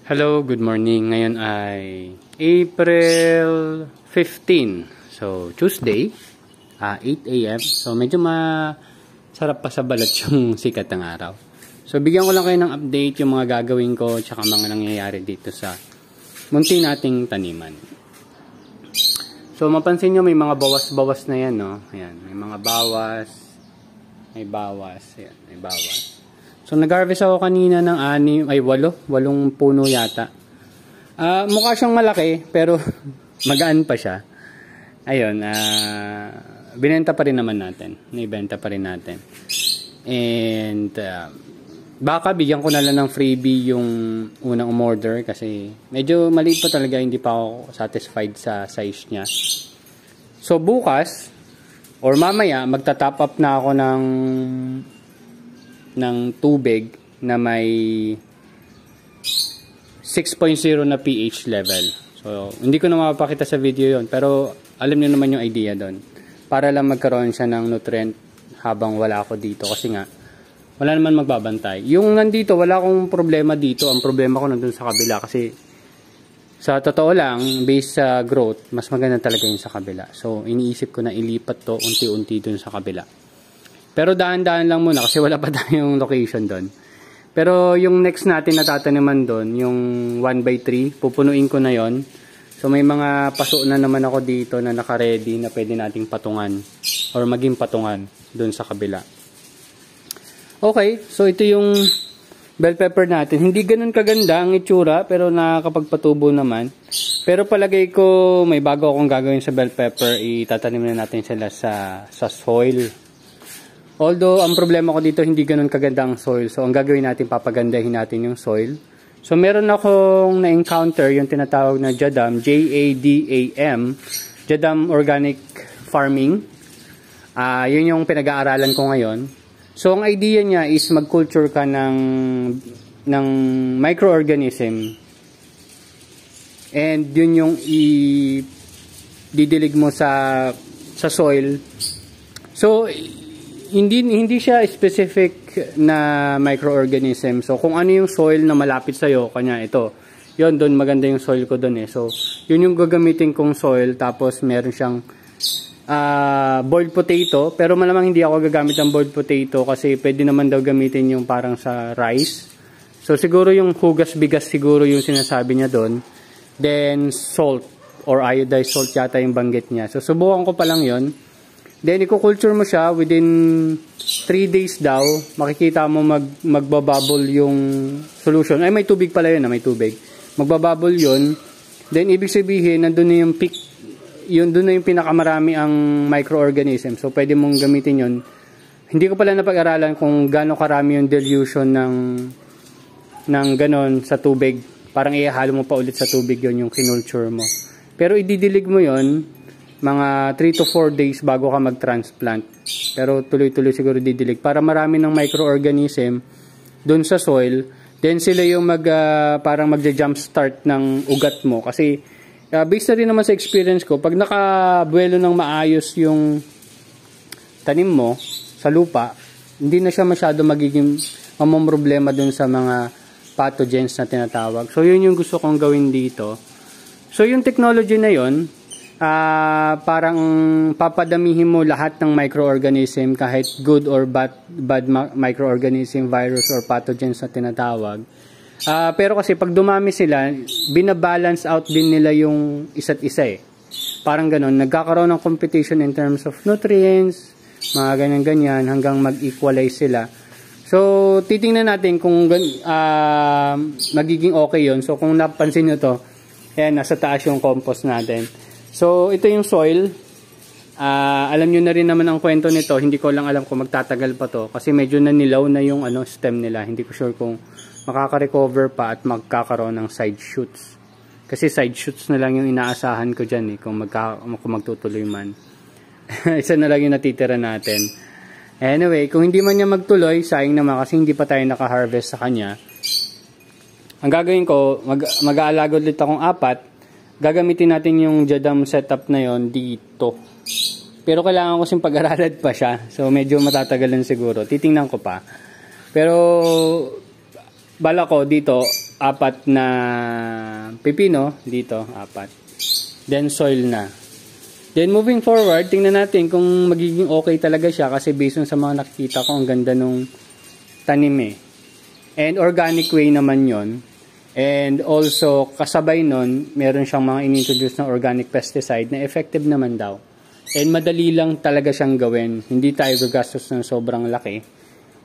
Hello, good morning. Ngayon ay April 15. So, Tuesday, 8 a.m. So, medyo masarap pa sa balat yung sikat ng araw. So, bigyan ko lang kayo ng update yung mga gagawin ko tsaka mga nangyayari dito sa munti nating taniman. So, mapansin nyo may mga bawas-bawas na yan, no? Ayan, may mga bawas. May bawas. Ayan, may bawas. So, nag-harvest ako kanina ng 8 puno yata. Mukha siyang malaki, pero magaan pa siya. Ayun, binenta pa rin naman natin. Naibenta pa rin natin. And, baka bigyan ko na lang ng freebie yung unang umorder kasi medyo maliit pa talaga, hindi pa ako satisfied sa size niya. So, bukas, or mamaya, magta-top up na ako ng tubig na may 6.0 na pH level. So, hindi ko na mapapakita sa video yon, pero alam niyo naman yung idea doon. Para lang magkaroon siya ng nutrient habang wala ako dito. Kasi nga, wala naman magbabantay. Yung nandito, wala akong problema dito. Ang problema ko nandun sa kabila. Kasi, sa totoo lang, based sa growth, mas maganda talaga yung sa kabila. So, iniisip ko na ilipat to unti-unti dun sa kabila. Pero dahan-dahan lang muna kasi wala pa tayong location doon. Pero yung next natin na tataniman doon, yung 1x3, pupunuin ko na yon. So may mga paso na naman ako dito na naka-ready na pwede nating patungan or maging patungan doon sa kabila. Okay, so ito yung bell pepper natin. Hindi ganun kaganda ang itsura pero nakakapagpatubo naman. Pero palagay ko may bago akong gagawin sa bell pepper. Itatanim na natin sila sa soil. Although, ang problema ko dito, hindi ganun kaganda ang soil. So, ang gagawin natin, papagandahin natin yung soil. So, meron akong na-encounter yung tinatawag na Jadam, J-A-D-A-M, Jadam Organic Farming. Yun yung pinag-aaralan ko ngayon. So, ang idea niya is mag-culture ka ng microorganism. And yun yung didilig mo sa soil. So, hindi siya specific na microorganism. So, kung ano yung soil na malapit sa'yo, kanya ito. Yun, doon maganda yung soil ko doon eh. So, yun yung gagamitin kong soil. Tapos, meron siyang boiled potato. Pero malamang hindi ako gagamit ng boiled potato kasi pwede naman daw gamitin yung parang sa rice. So, siguro yung hugas bigas siguro yung sinasabi niya doon. Then, salt or iodized salt yata yung banggit niya. So, subukan ko pa lang yun. Then, i-culture mo siya within 3 days daw. Makikita mo magbabubble yung solution. Ay, may tubig pala yun, may tubig. Magbabubble yun. Then, ibig sabihin, nandun na yung peak, doon na yung pinakamarami ang microorganism. So, pwede mong gamitin yun. Hindi ko pala napag-aralan kung gaano karami yung dilution ng ganon sa tubig. Parang ihalo mo pa ulit sa tubig yun, yung kinulture mo. Pero, ididilig mo yun mga 3 to 4 days bago ka mag-transplant. Pero tuloy-tuloy siguro didilig para marami ng microorganism doon sa soil. Then sila yung parang magja-jump start ng ugat mo. Kasi based na rin naman sa experience ko, pag nakabuelo ng maayos yung tanim mo sa lupa, hindi na siya masyado magiging problema doon sa mga pathogens na tinatawag. So yun yung gusto kong gawin dito. So yung technology na yun, parang papadamihin mo lahat ng microorganism kahit good or bad microorganism, virus or pathogens na tinatawag. Pero kasi pag dumami sila, binabalance out din nila yung isa't isa eh. Parang ganun, nagkakaroon ng competition in terms of nutrients, mga ganyan-ganyan hanggang mag-equalize sila. So, titingnan natin kung magiging okay yun. So, kung napansin nyo to, ayan, nasa taas yung compost natin. So, ito yung soil. Alam nyo na rin naman ang kwento nito. Hindi ko lang alam kung magtatagal pa to. Kasi medyo nanilaw na yung stem nila. Hindi ko sure kung makaka-recover pa at magkakaroon ng side shoots. Kasi side shoots na lang yung inaasahan ko dyan eh. Kung magtutuloy man. Isa na lang yung natitira natin. Anyway, kung hindi man niya magtuloy, sayang naman kasi hindi pa tayo naka-harvest sa kanya. Ang gagawin ko, mag-aalaga ulit akong 4. Gagamitin natin yung Jadam setup na yon dito. Pero kailangan ko siyang pag-aralan pa siya. So, medyo matatagalan siguro. Titingnan ko pa. Pero, bala ko dito, 4 na pipino dito, 4. Then soil na. Then moving forward, tingnan natin kung magiging okay talaga siya kasi based on sa mga nakikita ko, ang ganda nung tanim eh. And organic way naman yon. And also, kasabay nun, meron siyang mga inintroduce na organic pesticide na effective naman daw. And madali lang talaga siyang gawin. Hindi tayo gagastos ng sobrang laki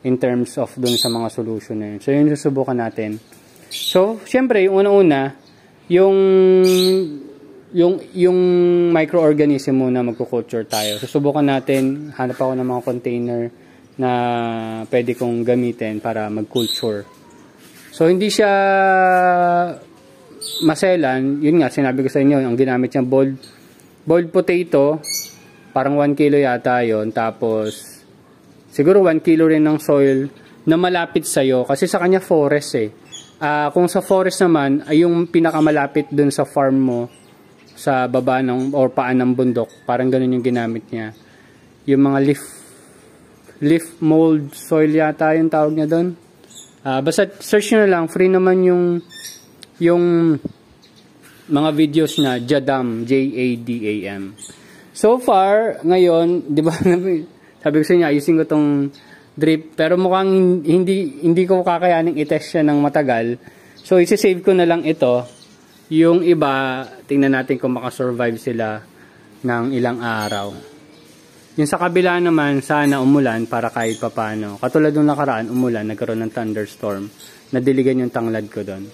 in terms of dun sa mga solution na yun. So, yun susubukan natin. So, syempre, yung una-una, yung microorganism muna magkukulture tayo. Susubukan natin, hanap ako ng mga container na pwede kong gamitin para mag-culture. So, hindi siya maselan. Yun nga, sinabi ko sa inyo, ang ginamit niya boiled potato, parang 1 kilo yata yon. Tapos, siguro 1 kilo rin ng soil na malapit sa'yo. Kasi sa kanya forest eh. Kung sa forest naman, ay yung pinakamalapit dun sa farm mo, sa baba ng, or paan ng bundok. Parang ganun yung ginamit niya. Yung mga leaf mold soil yata yung tawag niya doon. Basta search nyo na lang, free naman yung mga videos na Jadam, J-A-D-A-M. So far, ngayon, di ba, sabi ko sa inyo, ayusin ko tong drip, pero mukhang hindi ko kakayaning i-test siya ng matagal. So, isi-save ko na lang ito. Yung iba, tingnan natin kung makasurvive sila ng ilang araw. Yung sa kabila naman, sana umulan para kahit papano. Katulad nung nakaraan, umulan, nagkaroon ng thunderstorm. Nadiligan yung tanglad ko doon.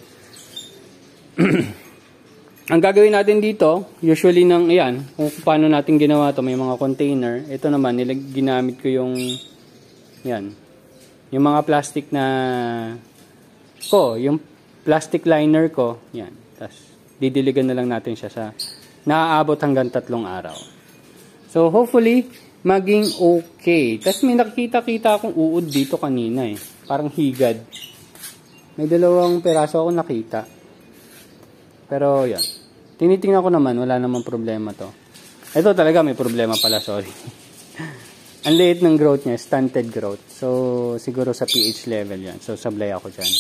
Ang gagawin natin dito, usually kung paano natin ginawa to, may mga container. Ito naman, ginamit ko yung mga plastic yung plastic liner ko, yan. Tapos, didiligan na lang natin siya sa naaabot hanggang 3 araw. So, hopefully, maging okay. Tapos may nakikita-kita akong uod dito kanina eh. Parang higad. May 2 peraso ako nakita. Pero yan. Tinitingnan ko naman, wala namang problema to. Ito talaga may problema pala, sorry. Ang liit ng growth niya, stunted growth. So, siguro sa pH level yan. So, sablay ako dyan.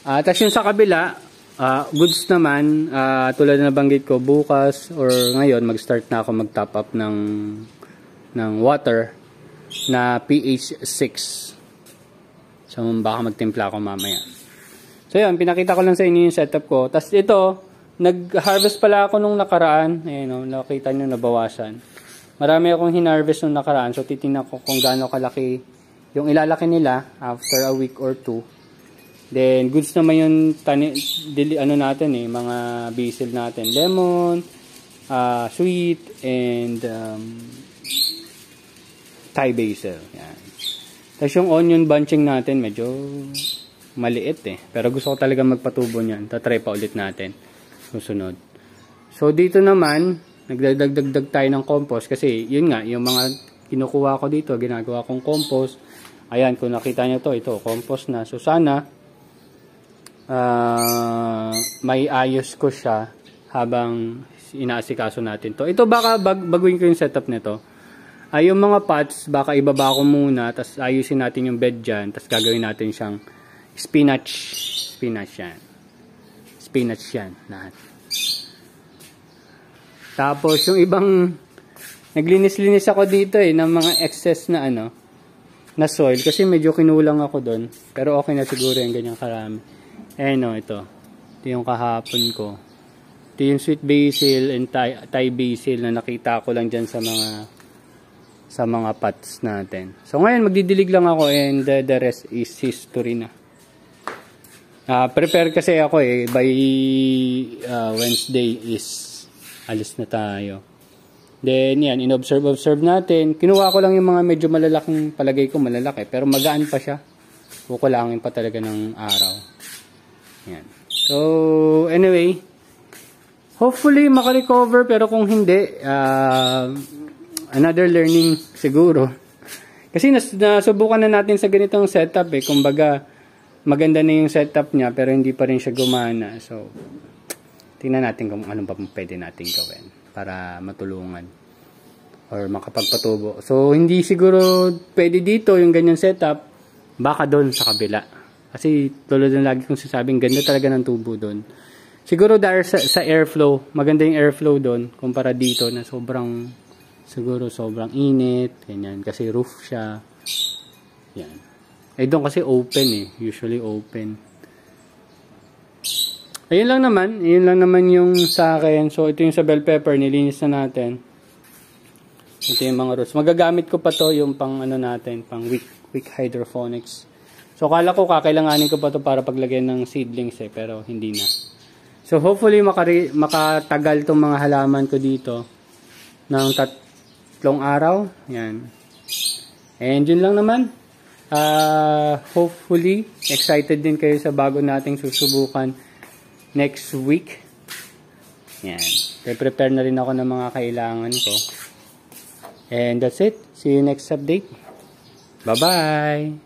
Tapos yung sa kabila, goods naman, tulad na nabanggit ko, bukas or ngayon mag-start na ako mag-top up ng water na pH 6. So baka magtimpla ako mamaya. So yun, pinakita ko lang sa inyo yung setup ko. Tapos ito, nag-harvest pala ako nung nakaraan. Ayun, nakita nyo nabawasan. Marami akong hinarvest nung nakaraan. So titingnan ko kung gaano kalaki yung ilalaki nila after a week or 2. Then, goods naman yung natin eh, mga basil natin. Lemon, sweet, and Thai basil. Yan. Tapos yung onion bunching natin, medyo maliit eh. Pero gusto ko talaga magpatubo niyan. Tatry pa ulit natin. Susunod. So, dito naman, nagdagdag tayo ng compost. Kasi, yun nga, yung mga kinukuha ko dito, ginagawa kong compost. Ayan, kung nakita nyo to, ito, compost na. So, sana, may ayos ko siya habang inaasikaso natin to. Ito baka baguhin ko yung setup nito. Yung mga pots baka ibaba ko muna, tapos ayusin natin yung bed dyan, tapos gagawin natin siyang spinach yan lahat. Tapos yung ibang naglinis-linis ako dito ng mga excess na na soil kasi medyo kinulang ako doon, pero okay na siguro yung ganyang karami. Ito yung kahapon ko. Ito yung sweet basil and Thai basil na nakita ko lang dyan sa mga pots natin. So ngayon magdidilig lang ako and the rest is history na. Prepare kasi ako by Wednesday is alis na tayo. Then yan, in-observe natin. Kinuha ko lang yung mga medyo malalaking, palagay ko malalaki, pero magaan pa siya. Kukulangin pa talaga ng araw. Yan. So, anyway, hopefully makarecover, pero kung hindi, another learning siguro. Kasi nasubukan na natin sa ganitong setup kumbaga, maganda na yung setup niya, pero hindi pa rin siya gumana. So, tingnan natin kung ano pa pwede natin gawin para matulungan or makapagpatubo. So, hindi siguro pwede dito yung ganyan setup baka doon sa kabila. Kasi tulad ng lagi kong sasabing, ganda talaga ng tubo doon. Siguro dahil sa airflow, maganda yung airflow doon kumpara dito na sobrang init, ganyan, kasi roof siya. Yan. Eh doon kasi open usually open. Ayun lang naman yung sa akin. So ito yung sa bell pepper, nilinis na natin. Ito yung mga roots. Magagamit ko pa to yung pang natin, pang weak hydroponics. So kala ko kakailanganin ko pa to para paglagyan ng seedlings pero hindi na. So hopefully makatagal tong mga halaman ko dito ng 3 araw. Yan. And yun lang naman. Hopefully excited din kayo sa bago nating susubukan next week. Yan. Prepare na rin ako ng mga kailangan ko. And that's it. See you next update. Bye-bye!